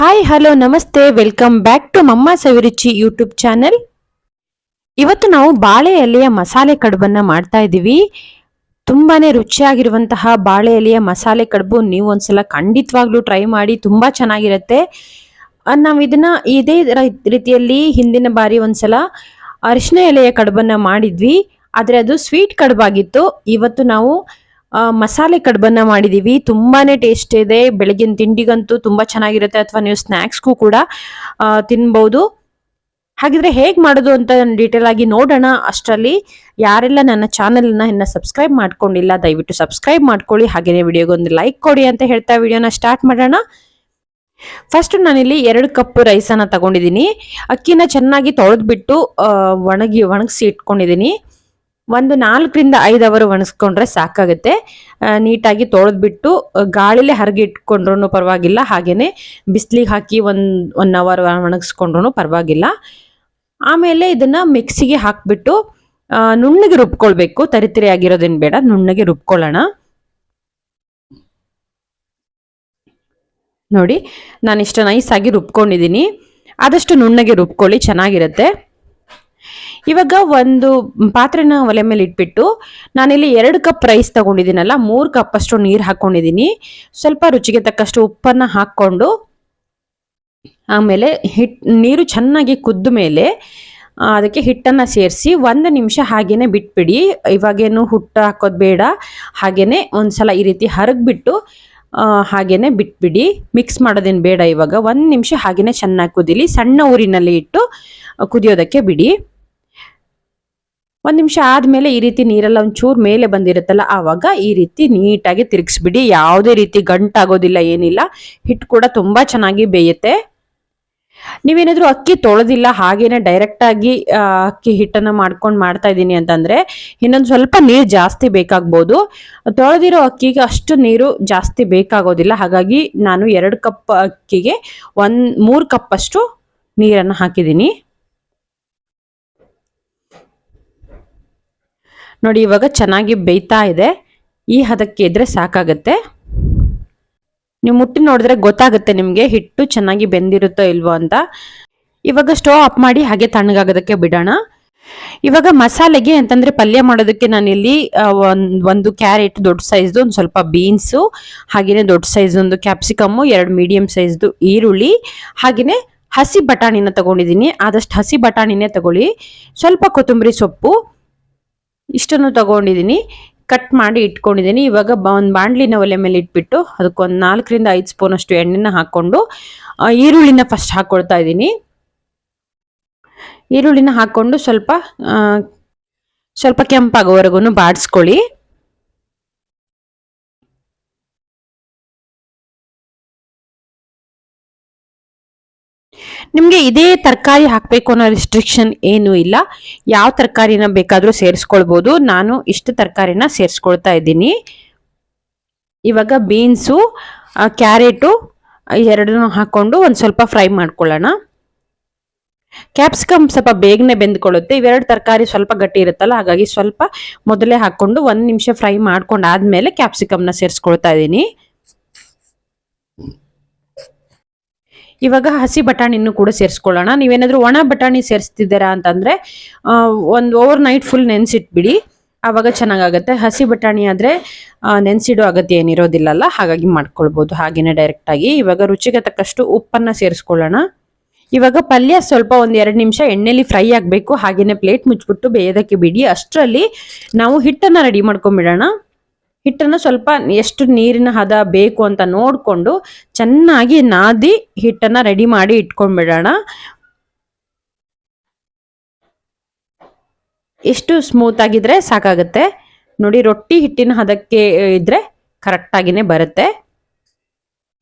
Hi hello ನಮಸ್ತೆ welcome back to ಮಮ್ಮ ಸವಿರುಚಿ YouTube channel. ಇವತ್ತು ನಾವು ಬಾಳೆ ಎಲೆಯ ಮಸಾಲೆ ಕಡುಬನ್ನ ಮಾಡ್ತಾ ಇದ್ದೀವಿ. ತುಂಬಾನೇ ರುಚಿಯಾಗಿರುವಂತಹ ಬಾಳೆ ಎಲೆಯ ಮಸಾಲೆ ಕಡುಬು ನೀವು ಒಂದ್ಸಲ ಖಂಡಿತವಾಗ್ಲೂ ಟ್ರೈ ಮಾಡಿ, ತುಂಬಾ ಚೆನ್ನಾಗಿರುತ್ತೆ. ನಾವು ಇದನ್ನ ಇದೇ ರೀತಿಯಲ್ಲಿ ಹಿಂದಿನ ಬಾರಿ ಒಂದ್ಸಲ ಅರಿಶಿನ ಎಲೆಯ ಕಡುಬನ್ನ ಮಾಡಿದ್ವಿ, ಆದ್ರೆ ಅದು ಸ್ವೀಟ್ ಕಡುಬಾಗಿತ್ತು. ಇವತ್ತು ನಾವು ಮಸಾಲೆ ಕಡುಬನ್ನ ಮಾಡಿದೀವಿ. ತುಂಬಾನೇ ಟೇಸ್ಟ್ ಇದೆ. ಬೆಳಗಿನ ತಿಂಡಿಗಂತೂ ತುಂಬಾ ಚೆನ್ನಾಗಿರುತ್ತೆ, ಅಥವಾ ನೀವು ಸ್ನಾಕ್ಸ್ಗೂ ಕೂಡ ತಿನ್ಬಹುದು. ಹಾಗಿದ್ರೆ ಹೇಗ್ ಮಾಡೋದು ಅಂತ ಡೀಟೇಲ್ ಆಗಿ ನೋಡೋಣ. ಅಷ್ಟರಲ್ಲಿ ಯಾರೆಲ್ಲ ನನ್ನ ಚಾನೆಲ್ನ ಇನ್ನ ಸಬ್ಸ್ಕ್ರೈಬ್ ಮಾಡ್ಕೊಂಡಿಲ್ಲ ದಯವಿಟ್ಟು ಸಬ್ಸ್ಕ್ರೈಬ್ ಮಾಡ್ಕೊಳ್ಳಿ, ಹಾಗೇನೆ ವಿಡಿಯೋಗೆ ಒಂದು ಲೈಕ್ ಕೊಡಿ ಅಂತ ಹೇಳ್ತಾ ವಿಡಿಯೋನ ಸ್ಟಾರ್ಟ್ ಮಾಡೋಣ. ಫಸ್ಟ್ ನಾನಿಲ್ಲಿ 2 ಕಪ್ ರೈಸನ್ನ ತಗೊಂಡಿದ್ದೀನಿ. ಅಕ್ಕಿನ ಚೆನ್ನಾಗಿ ತೊಳೆದ್ಬಿಟ್ಟು ಒಣಗಿಸಿ ಇಟ್ಕೊಂಡಿದ್ದೀನಿ. ಒಂದು 4ರಿಂದ 5 ಅವರ್ ಒಣಗಿಸ್ಕೊಂಡ್ರೆ ಸಾಕಾಗುತ್ತೆ. ನೀಟಾಗಿ ತೊಳೆದ್ಬಿಟ್ಟು ಗಾಳಿಲೆ ಹರಗಿ ಇಟ್ಕೊಂಡ್ರು ಪರವಾಗಿಲ್ಲ, ಹಾಗೇನೆ ಬಿಸಿಲಿಗೆ ಹಾಕಿ 1 ಅವರ್ ಒಣಗಿಸ್ಕೊಂಡ್ರು ಪರವಾಗಿಲ್ಲ. ಆಮೇಲೆ ಇದನ್ನ ಮಿಕ್ಸಿಗೆ ಹಾಕ್ಬಿಟ್ಟು ನುಣ್ಣಗೆ ರುಬ್ಕೊಳ್ಬೇಕು. ತರಿತರಿ ಆಗಿರೋದೇನು ಬೇಡ, ನುಣ್ಣಗೆ ರುಬ್ಕೊಳ್ಳೋಣ. ನೋಡಿ, ನಾನು ಇಷ್ಟು ನೈಸ್ ಆಗಿ ರುಬ್ಕೊಂಡಿದ್ದೀನಿ. ಆದಷ್ಟು ನುಣ್ಣಗೆ ರುಬ್ಕೊಳ್ಳಿ, ಚೆನ್ನಾಗಿರುತ್ತೆ. ಇವಾಗ ಒಂದು ಪಾತ್ರೆನ ಒಲೆ ಮೇಲೆ ಇಟ್ಬಿಟ್ಟು ನಾನಿಲ್ಲಿ 2 ಕಪ್ ರೈಸ್ ತಗೊಂಡಿದ್ದೀನಲ್ಲ, 3 ಕಪ್ ಅಷ್ಟು ನೀರು ಹಾಕೊಂಡಿದ್ದೀನಿ. ಸ್ವಲ್ಪ ರುಚಿಗೆ ತಕ್ಕಷ್ಟು ಉಪ್ಪನ್ನ ಹಾಕೊಂಡು ಆಮೇಲೆ ನೀರು ಚೆನ್ನಾಗಿ ಕುದ್ದ ಮೇಲೆ ಅದಕ್ಕೆ ಹಿಟ್ಟನ್ನ ಸೇರಿಸಿ 1 ನಿಮಿಷ ಹಾಗೇನೆ ಬಿಟ್ಬಿಡಿ. ಇವಾಗೇನು ಹುಟ್ಟು ಹಾಕೋದು ಬೇಡ, ಹಾಗೇನೆ ಒಂದ್ಸಲ ಈ ರೀತಿ ಹರಗ್ಬಿಟ್ಟು ಹಾಗೇನೆ ಬಿಟ್ಬಿಡಿ. ಮಿಕ್ಸ್ ಮಾಡೋದೇನು ಬೇಡ. ಇವಾಗ 1 ನಿಮಿಷ ಹಾಗೇನೆ ಚೆನ್ನಾಗಿ ಕುದಿಲಿ. ಸಣ್ಣ ಊರಿನಲ್ಲಿ ಇಟ್ಟು ಕುದಿಯೋದಕ್ಕೆ ಬಿಡಿ. 1 ನಿಮಿಷ ಆದ್ಮೇಲೆ ಈ ರೀತಿ ನೀರೆಲ್ಲ ಒಂಚೂರು ಮೇಲೆ ಬಂದಿರುತ್ತಲ್ಲ, ಆವಾಗ ಈ ರೀತಿ ನೀಟಾಗಿ ತಿರುಗಿಸ್ಬಿಡಿ. ಯಾವುದೇ ರೀತಿ ಗಂಟಾಗೋದಿಲ್ಲ, ಏನಿಲ್ಲ. ಹಿಟ್ಟು ಕೂಡ ತುಂಬಾ ಚೆನ್ನಾಗಿ ಬೇಯುತ್ತೆ. ನೀವೇನಾದ್ರೂ ಅಕ್ಕಿ ತೊಳೆದಿಲ್ಲ ಹಾಗೇನೆ ಡೈರೆಕ್ಟ್ ಆಗಿ ಅಕ್ಕಿ ಹಿಟ್ಟನ್ನ ಮಾಡ್ತಾ ಇದ್ದೀನಿ ಅಂತಂದ್ರೆ ಇನ್ನೊಂದು ಸ್ವಲ್ಪ ನೀರು ಜಾಸ್ತಿ ಬೇಕಾಗ್ಬೋದು. ತೊಳೆದಿರೋ ಅಕ್ಕಿಗೆ ಅಷ್ಟು ನೀರು ಜಾಸ್ತಿ ಬೇಕಾಗೋದಿಲ್ಲ. ಹಾಗಾಗಿ ನಾನು 2 ಕಪ್ ಅಕ್ಕಿಗೆ 3 ಕಪ್ ಅಷ್ಟು ನೀರನ್ನು ಹಾಕಿದ್ದೀನಿ. ನೋಡಿ, ಇವಾಗ ಚೆನ್ನಾಗಿ ಬೇಯ್ತಾ ಇದೆ. ಈ ಹದಕ್ಕೆ ಇದ್ರೆ ಸಾಕಾಗತ್ತೆ. ನೀವು ಮುಟ್ಟಿ ನೋಡಿದ್ರೆ ಗೊತ್ತಾಗುತ್ತೆ ನಿಮಗೆ ಹಿಟ್ಟು ಚೆನ್ನಾಗಿ ಬೆಂದಿರುತ್ತೋ ಇಲ್ವೋ ಅಂತ. ಇವಾಗ ಸ್ಟವ್ ಆಫ್ ಮಾಡಿ ಹಾಗೆ ತಣ್ಣಗಾಗೋದಕ್ಕೆ ಬಿಡೋಣ. ಇವಾಗ ಮಸಾಲೆಗೆ ಅಂತಂದ್ರೆ ಪಲ್ಯ ಮಾಡೋದಕ್ಕೆ ನಾನಿಲ್ಲಿ ಒಂದು ಕ್ಯಾರೆಟ್ ದೊಡ್ಡ ಸೈಜ್ದು, ಒಂದು ಸ್ವಲ್ಪ ಬೀನ್ಸು, ಹಾಗೇನೆ ದೊಡ್ಡ ಸೈಜ್ ಒಂದು ಕ್ಯಾಪ್ಸಿಕಮ್ಮು, 2 ಮೀಡಿಯಂ ಸೈಜ್ದು ಈರುಳ್ಳಿ, ಹಾಗೇನೆ ಹಸಿ ಬಟಾಣಿನ ತಗೊಂಡಿದ್ದೀನಿ. ಆದಷ್ಟು ಹಸಿ ಬಟಾಣಿನೇ ತಗೊಳ್ಳಿ. ಸ್ವಲ್ಪ ಕೊತ್ತಂಬರಿ ಸೊಪ್ಪು, ಇಷ್ಟನ್ನು ತಗೊಂಡಿದ್ದೀನಿ. ಕಟ್ ಮಾಡಿ ಇಟ್ಕೊಂಡಿದ್ದೀನಿ. ಇವಾಗ ಒಂದು ಬಾಣಲಿನ ಒಲೆ ಮೇಲೆ ಇಟ್ಬಿಟ್ಟು ಅದಕ್ಕೊಂದು 4ರಿಂದ 5 ಸ್ಪೂನ್ ಅಷ್ಟು ಎಣ್ಣೆನ ಹಾಕೊಂಡು ಈರುಳ್ಳಿನ ಫಸ್ಟ್ ಹಾಕೊಳ್ತಾ ಇದ್ದೀನಿ. ಈರುಳ್ಳಿನ ಹಾಕೊಂಡು ಸ್ವಲ್ಪ ಕೆಂಪಾಗೋವರೆಗೂ ಬಾಡಿಸ್ಕೊಳ್ಳಿ. ನಿಮ್ಗೆ ಇದೇ ತರಕಾರಿ ಹಾಕ್ಬೇಕು ಅನ್ನೋ ರಿಸ್ಟ್ರಿಕ್ಷನ್ ಏನು ಇಲ್ಲ. ಯಾವ ತರಕಾರಿನ ಬೇಕಾದ್ರೂ ಸೇರಿಸ್ಕೊಳ್ಬಹುದು. ನಾನು ಇಷ್ಟು ತರಕಾರಿನ ಸೇರಿಸ್ಕೊಳ್ತಾ ಇದ್ದೀನಿ. ಇವಾಗ ಬೀನ್ಸು, ಕ್ಯಾರೆಟು ಎರಡನ್ನೂ ಹಾಕೊಂಡು ಒಂದ್ ಸ್ವಲ್ಪ ಫ್ರೈ ಮಾಡ್ಕೊಳ್ಳೋಣ. ಕ್ಯಾಪ್ಸಿಕಮ್ ಸ್ವಲ್ಪ ಬೇಗನೆ ಬೆಂದ್ಕೊಳ್ಳುತ್ತೆ. ಇವೆರಡು ತರಕಾರಿ ಸ್ವಲ್ಪ ಗಟ್ಟಿ ಇರುತ್ತಲ್ಲ, ಹಾಗಾಗಿ ಸ್ವಲ್ಪ ಮೊದಲೇ ಹಾಕೊಂಡು 1 ನಿಮಿಷ ಫ್ರೈ ಮಾಡ್ಕೊಂಡಾದ್ಮೇಲೆ ಕ್ಯಾಪ್ಸಿಕಮ್ನ ಸೇರಿಸ್ಕೊಳ್ತಾ ಇದ್ದೀನಿ. ಇವಾಗ ಹಸಿ ಬಟಾಣಿನೂ ಕೂಡ ಸೇರಿಸ್ಕೊಳ್ಳೋಣ. ನೀವೇನಾದ್ರೂ ಒಣ ಬಟಾಣಿ ಸೇರಿಸ್ತಿದ್ದೀರಾ ಅಂತಂದ್ರೆ ಒಂದು ಓವರ್ ನೈಟ್ ಫುಲ್ ನೆನ್ಸಿಟ್ಬಿಡಿ, ಆವಾಗ ಚೆನ್ನಾಗಾಗತ್ತೆ. ಹಸಿ ಬಟಾಣಿ ಆದ್ರೆ ನೆನ್ಸಿಡೋ ಅಗತ್ಯ ಏನಿರೋದಿಲ್ಲಲ್ಲ, ಹಾಗಾಗಿ ಮಾಡ್ಕೊಳ್ಬಹುದು ಹಾಗೇನೆ ಡೈರೆಕ್ಟ್ ಆಗಿ. ಇವಾಗ ರುಚಿಗೆ ತಕ್ಕಷ್ಟು ಉಪ್ಪನ್ನ ಸೇರಿಸ್ಕೊಳ್ಳೋಣ. ಇವಾಗ ಪಲ್ಯ ಸ್ವಲ್ಪ 1-2 ನಿಮಿಷ ಎಣ್ಣೆಲಿ ಫ್ರೈ ಆಗಬೇಕು. ಹಾಗೇನೆ ಪ್ಲೇಟ್ ಮುಚ್ಚಿಬಿಟ್ಟು ಬೇಯೋದಕ್ಕೆ ಬಿಡಿ. ಅಷ್ಟರಲ್ಲಿ ನಾವು ಹಿಟ್ಟನ್ನ ರೆಡಿ ಮಾಡ್ಕೊಂಡ್ಬಿಡೋಣ. ಹಿಟ್ಟನ್ನು ಸ್ವಲ್ಪ ಎಷ್ಟು ನೀರಿನ ಹದ ಬೇಕು ಅಂತ ನೋಡ್ಕೊಂಡು ಚೆನ್ನಾಗಿ ನಾದಿ ಹಿಟ್ಟನ್ನ ರೆಡಿ ಮಾಡಿ ಇಟ್ಕೊಂಡ್ಬಿಡೋಣ. ಎಷ್ಟು ಸ್ಮೂತ್ ಆಗಿದ್ರೆ ಸಾಕಾಗುತ್ತೆ. ನೋಡಿ, ರೊಟ್ಟಿ ಹಿಟ್ಟಿನ ಹದಕ್ಕೆ ಇದ್ರೆ ಕರೆಕ್ಟ್ ಆಗಿನೇ ಬರುತ್ತೆ.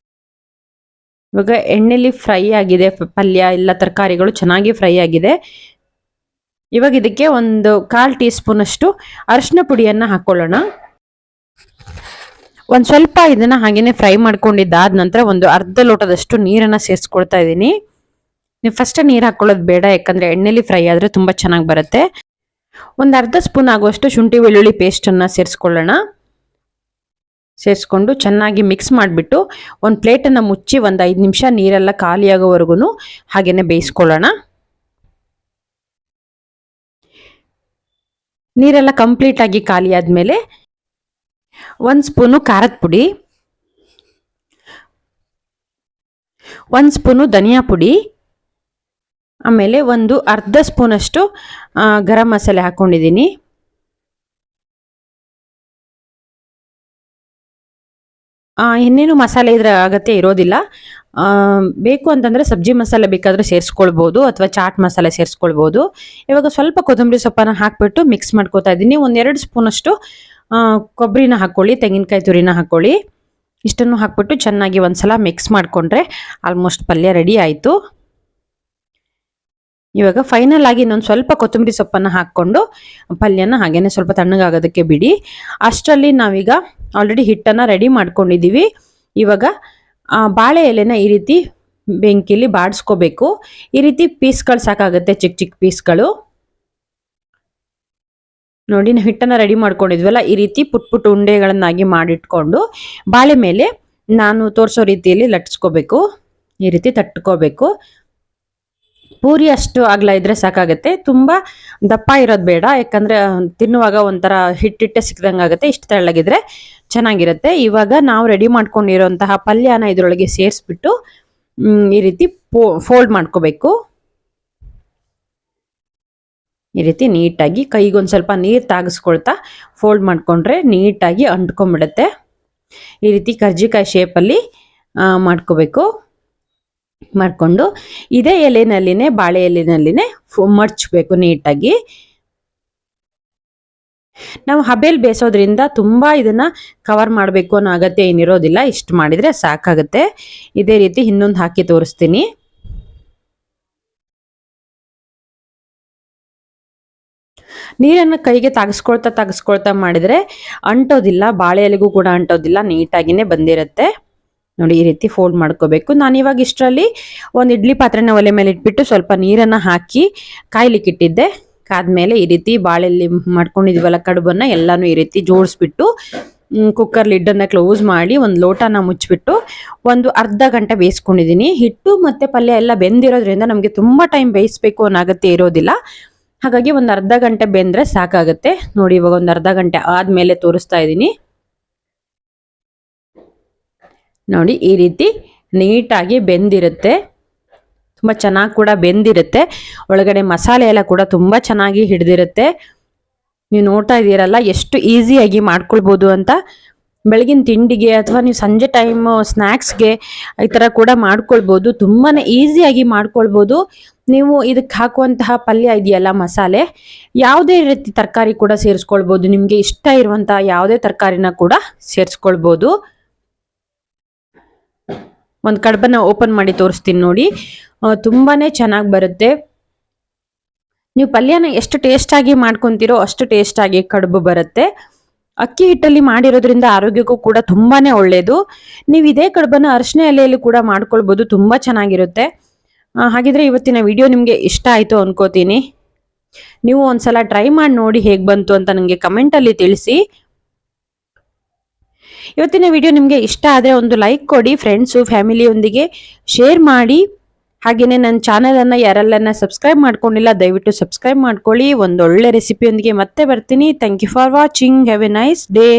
ಇವಾಗ ಎಣ್ಣೆಲಿ ಫ್ರೈ ಆಗಿದೆ ಪಲ್ಯ, ಎಲ್ಲ ತರಕಾರಿಗಳು ಚೆನ್ನಾಗಿ ಫ್ರೈ ಆಗಿದೆ. ಇವಾಗ ಇದಕ್ಕೆ ಒಂದು 1/4 ಟೀ ಸ್ಪೂನ್ ಅಷ್ಟು ಅರಿಶಿನ ಪುಡಿಯನ್ನ ಹಾಕೊಳ್ಳೋಣ. ಒಂದ್ ಸ್ವಲ್ಪ ಇದನ್ನ ಹಾಗೇನೆ ಫ್ರೈ ಮಾಡ್ಕೊಂಡಿದ್ದಾದ ನಂತರ ಒಂದು ಅರ್ಧ ಲೋಟದಷ್ಟು ನೀರನ್ನ ಸೇರಿಸ್ಕೊಳ್ತಾ ಇದ್ದೀನಿ. ನೀವು ಫಸ್ಟ್ ನೀರು ಹಾಕೊಳ್ಳೋದು ಬೇಡ, ಯಾಕಂದ್ರೆ ಎಣ್ಣೆಲಿ ಫ್ರೈ ಆದ್ರೆ ತುಂಬಾ ಚೆನ್ನಾಗಿ ಬರುತ್ತೆ. ಒಂದು ಅರ್ಧ ಸ್ಪೂನ್ ಆಗುವಷ್ಟು ಶುಂಠಿ ಬೆಳ್ಳುಳ್ಳಿ ಪೇಸ್ಟ್ ಅನ್ನ ಸೇರಿಸ್ಕೊಳ್ಳೋಣ. ಸೇರಿಸ್ಕೊಂಡು ಚೆನ್ನಾಗಿ ಮಿಕ್ಸ್ ಮಾಡಿಬಿಟ್ಟು ಒಂದು ಪ್ಲೇಟನ್ನು ಮುಚ್ಚಿ ಒಂದು 5 ನಿಮಿಷ ನೀರೆಲ್ಲ ಖಾಲಿಯಾಗೋವರೆಗೂ ಹಾಗೇನೆ ಬೇಯಿಸ್ಕೊಳ್ಳೋಣ. ನೀರೆಲ್ಲ ಕಂಪ್ಲೀಟ್ ಆಗಿ ಖಾಲಿ ಆದಮೇಲೆ 1 ಸ್ಪೂನು ಖಾರದ ಪುಡಿ, 1 ಸ್ಪೂನು ಧನಿಯಾ ಪುಡಿ, ಆಮೇಲೆ ಒಂದು ಅರ್ಧ ಸ್ಪೂನಷ್ಟು ಗರಂ ಮಸಾಲೆ ಹಾಕ್ಕೊಂಡಿದ್ದೀನಿ. ಇನ್ನೇನು ಮಸಾಲೆ ಇದ್ರ ಅಗತ್ಯ ಇರೋದಿಲ್ಲ. ಬೇಕು ಅಂತಂದರೆ ಸಬ್ಜಿ ಮಸಾಲೆ ಬೇಕಾದರೆ ಸೇರಿಸ್ಕೊಳ್ಬೋದು ಅಥವಾ ಚಾಟ್ ಮಸಾಲೆ ಸೇರಿಸ್ಕೊಳ್ಬೋದು. ಇವಾಗ ಸ್ವಲ್ಪ ಕೊತ್ತಂಬರಿ ಸೊಪ್ಪನ್ನು ಹಾಕಿಬಿಟ್ಟು ಮಿಕ್ಸ್ ಮಾಡ್ಕೋತಾ ಇದ್ದೀನಿ. 1-2 ಸ್ಪೂನಷ್ಟು ಕೊಬ್ಬರಿನ ಹಾಕ್ಕೊಳ್ಳಿ, ತೆಂಗಿನಕಾಯಿ ತುರಿನ ಹಾಕ್ಕೊಳ್ಳಿ. ಇಷ್ಟನ್ನು ಹಾಕ್ಬಿಟ್ಟು ಚೆನ್ನಾಗಿ ಒಂದ್ಸಲ ಮಿಕ್ಸ್ ಮಾಡಿಕೊಂಡ್ರೆ ಆಲ್ಮೋಸ್ಟ್ ಪಲ್ಯ ರೆಡಿ ಆಯಿತು. ಇವಾಗ ಫೈನಲ್ ಆಗಿ ಇನ್ನೊಂದು ಸ್ವಲ್ಪ ಕೊತ್ತಂಬರಿ ಸೊಪ್ಪನ್ನು ಹಾಕ್ಕೊಂಡು ಪಲ್ಯನ ಹಾಗೇನೆ ಸ್ವಲ್ಪ ತಣ್ಣಗಾಗೋದಕ್ಕೆ ಬಿಡಿ. ಅಷ್ಟರಲ್ಲಿ ನಾವೀಗ ಆಲ್ರೆಡಿ ಹಿಟ್ಟನ್ನು ರೆಡಿ ಮಾಡ್ಕೊಂಡಿದ್ದೀವಿ. ಇವಾಗ ಬಾಳೆ ಎಲೆನ ಈ ರೀತಿ ಬೆಂಕಿಲಿ ಬಾಡಿಸ್ಕೋಬೇಕು. ಈ ರೀತಿ ಪೀಸ್ಗಳು ಸಾಕಾಗುತ್ತೆ, ಚಿಕ್ಕ ಚಿಕ್ಕ ಪೀಸ್ಗಳು. ನೋಡಿ, ಹಿಟ್ಟನ್ನು ರೆಡಿ ಮಾಡ್ಕೊಂಡಿದ್ವಲ್ಲ, ಈ ರೀತಿ ಪುಟ್ ಪುಟ್ ಉಂಡೆಗಳನ್ನಾಗಿ ಮಾಡಿಟ್ಕೊಂಡು ಬಾಳೆ ಮೇಲೆ ನಾನು ತೋರಿಸೋ ರೀತಿಯಲ್ಲಿ ಲಟ್ಸ್ಕೋಬೇಕು. ಈ ರೀತಿ ತಟ್ಕೋಬೇಕು. ಪೂರಿ ಅಷ್ಟು ಅಗಲ ಇದ್ರೆ ಸಾಕಾಗುತ್ತೆ, ತುಂಬ ದಪ್ಪ ಇರೋದು ಬೇಡ, ಯಾಕಂದರೆ ತಿನ್ನುವಾಗ ಒಂಥರ ಹಿಟ್ಟಿಟ್ಟೆ ಸಿಕ್ದಂಗೆ ಆಗುತ್ತೆ. ಇಷ್ಟು ತೆಳ್ಳಗಿದ್ರೆ ಚೆನ್ನಾಗಿರುತ್ತೆ. ಇವಾಗ ನಾವು ರೆಡಿ ಮಾಡ್ಕೊಂಡಿರೋಂತಹ ಪಲ್ಯನ ಇದರೊಳಗೆ ಸೇರಿಸ್ಬಿಟ್ಟು ಈ ರೀತಿ ಫೋಲ್ಡ್ ಮಾಡ್ಕೋಬೇಕು. ಈ ರೀತಿ ನೀಟಾಗಿ ಕೈಗೊಂದು ಸ್ವಲ್ಪ ನೀರು ತಾಗಿಸ್ಕೊಳ್ತಾ ಫೋಲ್ಡ್ ಮಾಡ್ಕೊಂಡ್ರೆ ನೀಟಾಗಿ ಅಂಟ್ಕೊಂಡ್ಬಿಡುತ್ತೆ. ಈ ರೀತಿ ಕರ್ಜಿಕಾಯಿ ಶೇಪಲ್ಲಿ ಮಾಡ್ಕೋಬೇಕು. ಮಾಡಿಕೊಂಡು ಇದೇ ಎಲೆನಲ್ಲಿನೇ, ಬಾಳೆ ಎಲೆನಲ್ಲಿನೇ ಮಡ್ಚಬೇಕು ನೀಟಾಗಿ. ನಾವು ಹಬೆಲ್ ಬೇಯಿಸೋದ್ರಿಂದ ತುಂಬ ಇದನ್ನ ಕವರ್ ಮಾಡಬೇಕು ಅನ್ನೋ ಅಗತ್ಯ ಏನಿರೋದಿಲ್ಲ. ಇಷ್ಟು ಮಾಡಿದರೆ ಸಾಕಾಗುತ್ತೆ. ಇದೇ ರೀತಿ ಇನ್ನೊಂದು ಹಾಕಿ ತೋರಿಸ್ತೀನಿ. ನೀರನ್ನು ಕೈಗೆ ತಾಗಿಸ್ಕೊಳ್ತಾ ಮಾಡಿದರೆ ಅಂಟೋದಿಲ್ಲ, ಬಾಳೆ ಎಲೆಗೂ ಕೂಡ ಅಂಟೋದಿಲ್ಲ, ನೀಟಾಗಿನೇ ಬಂದಿರುತ್ತೆ. ನೋಡಿ, ಈ ರೀತಿ ಫೋಲ್ಡ್ ಮಾಡ್ಕೋಬೇಕು. ನಾನಿವಾಗ ಇಷ್ಟರಲ್ಲಿ ಒಂದು ಇಡ್ಲಿ ಪಾತ್ರೆನ ಒಲೆ ಮೇಲೆ ಇಟ್ಬಿಟ್ಟು ಸ್ವಲ್ಪ ನೀರನ್ನು ಹಾಕಿ ಕಾಯ್ಲಿಕ್ಕಿಟ್ಟಿದ್ದೆ. ಕಾದ್ಮೇಲೆ ಈ ರೀತಿ ಬಾಳೆಲ್ಲಿ ಮಾಡ್ಕೊಂಡಿದ್ವಲ್ಲ ಕಡುಬನ್ನು ಎಲ್ಲಾನು ಈ ರೀತಿ ಜೋಡಿಸ್ಬಿಟ್ಟು ಕುಕ್ಕರ್ ಲಿಡ್ಡನ್ನು ಕ್ಲೋಸ್ ಮಾಡಿ ಒಂದು ಲೋಟನ ಮುಚ್ಚಿಬಿಟ್ಟು ಒಂದು ಅರ್ಧ ಗಂಟೆ ಬೇಯಿಸ್ಕೊಂಡಿದ್ದೀನಿ. ಹಿಟ್ಟು ಮತ್ತು ಪಲ್ಯ ಎಲ್ಲ ಬೆಂದಿರೋದ್ರಿಂದ ನಮಗೆ ತುಂಬ ಟೈಮ್ ಬೇಯಿಸ್ಬೇಕು ಅನ್ನೋ ಅಗತ್ಯ ಇರೋದಿಲ್ಲ. ಹಾಗಾಗಿ ಒಂದು ಅರ್ಧ ಗಂಟೆ ಬೆಂದರೆ ಸಾಕಾಗುತ್ತೆ. ನೋಡಿ, ಇವಾಗ ಒಂದು ಅರ್ಧ ಗಂಟೆ ಆದಮೇಲೆ ತೋರಿಸ್ತಾ ಇದ್ದೀನಿ. ನೋಡಿ, ಈ ರೀತಿ ನೀಟಾಗಿ ಬೆಂದಿರುತ್ತೆ. ತುಂಬ ಚೆನ್ನಾಗಿ ಕೂಡ ಬೆಂದಿರುತ್ತೆ. ಒಳಗಡೆ ಮಸಾಲೆ ಎಲ್ಲ ಕೂಡ ತುಂಬ ಚೆನ್ನಾಗಿ ಹಿಡಿದಿರುತ್ತೆ. ನೀವು ನೋಡ್ತಾ ಇದ್ದೀರಲ್ಲ ಎಷ್ಟು ಈಸಿಯಾಗಿ ಮಾಡ್ಕೊಳ್ಬೋದು ಅಂತ. ಬೆಳಗಿನ ತಿಂಡಿಗೆ ಅಥವಾ ನೀವು ಸಂಜೆ ಟೈಮು ಸ್ನ್ಯಾಕ್ಸ್ಗೆ ಈ ಥರ ಕೂಡ ಮಾಡ್ಕೊಳ್ಬೋದು. ತುಂಬಾ ಈಸಿಯಾಗಿ ಮಾಡ್ಕೊಳ್ಬೋದು. ನೀವು ಇದಕ್ಕೆ ಹಾಕುವಂತಹ ಪಲ್ಯ ಇದೆಯಲ್ಲ, ಮಸಾಲೆ, ಯಾವುದೇ ರೀತಿ ತರಕಾರಿ ಕೂಡ ಸೇರಿಸ್ಕೊಳ್ಬೋದು. ನಿಮಗೆ ಇಷ್ಟ ಇರುವಂಥ ಯಾವುದೇ ತರಕಾರಿನ ಕೂಡ ಸೇರಿಸ್ಕೊಳ್ಬೋದು. ಒಂದು ಕಡುಬನ್ನ ಓಪನ್ ಮಾಡಿ ತೋರಿಸ್ತೀನಿ ನೋಡಿ. ತುಂಬಾ ಚೆನ್ನಾಗಿ ಬರುತ್ತೆ. ನೀವು ಪಲ್ಯನ ಎಷ್ಟು ಟೇಸ್ಟಾಗಿ ಮಾಡ್ಕೊತೀರೋ ಅಷ್ಟು ಟೇಸ್ಟಾಗಿ ಕಡುಬು ಬರುತ್ತೆ. ಅಕ್ಕಿ ಹಿಟ್ಟಲ್ಲಿ ಮಾಡಿರೋದ್ರಿಂದ ಆರೋಗ್ಯಕ್ಕೂ ಕೂಡ ತುಂಬಾ ಒಳ್ಳೆಯದು. ನೀವು ಇದೇ ಕಡುಬನ್ನು ಅರಿಶಿನ ಎಲೆಯಲ್ಲಿ ಕೂಡ ಮಾಡ್ಕೊಳ್ಬೋದು, ತುಂಬ ಚೆನ್ನಾಗಿರುತ್ತೆ. ಹಾಗಿದ್ರೆ ಇವತ್ತಿನ ವಿಡಿಯೋ ನಿಮಗೆ ಇಷ್ಟ ಆಯಿತು ಅನ್ಕೋತೀನಿ. ನೀವು ಒಂದ್ಸಲ ಟ್ರೈ ಮಾಡಿ ನೋಡಿ ಹೇಗೆ ಬಂತು ಅಂತ ನನಗೆ ಕಮೆಂಟಲ್ಲಿ ತಿಳಿಸಿ. ಇವತ್ತಿನ ವಿಡಿಯೋ ನಿಮಗೆ ಇಷ್ಟ ಆದರೆ ಒಂದು ಲೈಕ್ ಕೊಡಿ, ಫ್ರೆಂಡ್ಸು ಫ್ಯಾಮಿಲಿಯೊಂದಿಗೆ ಶೇರ್ ಮಾಡಿ. ಹಾಗೆಯೇ ನನ್ನ ಚಾನಲನ್ನು ಯಾರೆಲ್ಲ ಸಬ್ಸ್ಕ್ರೈಬ್ ಮಾಡ್ಕೊಂಡಿಲ್ಲ ದಯವಿಟ್ಟು ಸಬ್ಸ್ಕ್ರೈಬ್ ಮಾಡ್ಕೊಳ್ಳಿ. ಒಂದೊಳ್ಳೆ ರೆಸಿಪಿಯೊಂದಿಗೆ ಮತ್ತೆ ಬರ್ತೀನಿ. Thank you for watching. Have a nice day.